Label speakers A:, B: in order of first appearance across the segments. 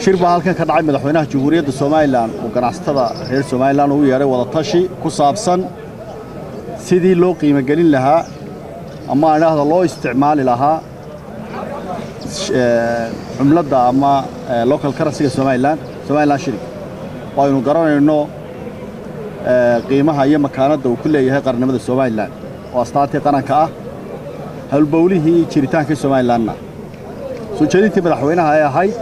A: shirba halkan ka dhacay madaxweynaha Jamhuuriyadda Soomaaliland oo ganacsatada reer Soomaaliland uu yeeray wada tashi ku saabsan sidii loo qiimo gelin lahaa ama anaahda loo isticmaali lahaa cumlada ama local currency Soomaaliland shilling waanu garanayno qiimaha iyo makaanada uu ku leeyahay qarnimada Soomaaliland oo astaantii qaranka ah halbowlihii jiritaanka Soomaaliland soo jeedintii madaxweynaha ay ahayd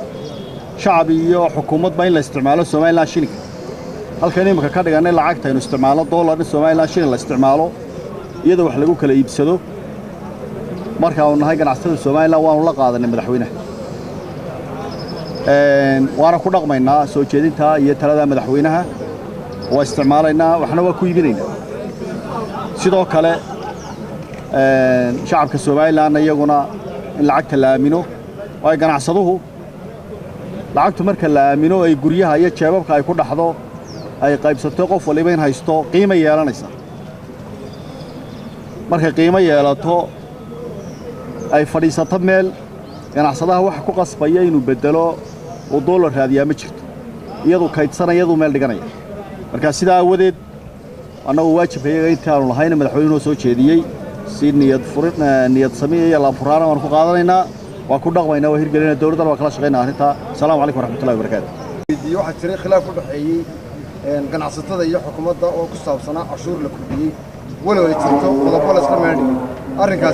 A: شعب iyo xukuumad ba in la isticmaalo Soomaaliland shilling halkan imika ka dhiganay lacagta inuu isticmaalo dollar Soomaaliland shilling la isticmaalo iyadoo wax lagu kala iibsado marka uu nahay ganacsatada Soomaaliland waanu la qaadanay madaxweynaha waana ku dhaqmaynaa soo jeedinta iyo talada madaxweynaha oo isticmaalayna waxna waa ku iibinaynaa sidoo kale shacabka Soomaaliland iyaguna in lacagta la aamino way ganacsaduhu lacagtu marka la aamino ay guryaha iyo jeebabka ay ku dhaxdo ay qaybsato qof waliba in haysto qiimo yeelanaysa marka qiimo yeelato ay fadhiisato meel ganacsadaha wax ku qasbaya inuu bedelo oo dollar raadiya ma jirto iyadoo kaydsanayadu meel dhiganaya marka sidaa awadeed anagu waajibkayga intaanu lahayn madaxweynuhu soo jeediyay si niyad sameeyay la furaana waan ku qaadanaynaa وأكون رغم وهير قلنا الدولة ده وكلاش غينا هنتا السلام عليكم ورحمة الله وبركاته.
B: واحد تاريخ خلاف كل حي كان عصتها ذي حكومات ده وكسب سنة عشور لكل ولا يتسوى ولا بولس كمان أرنك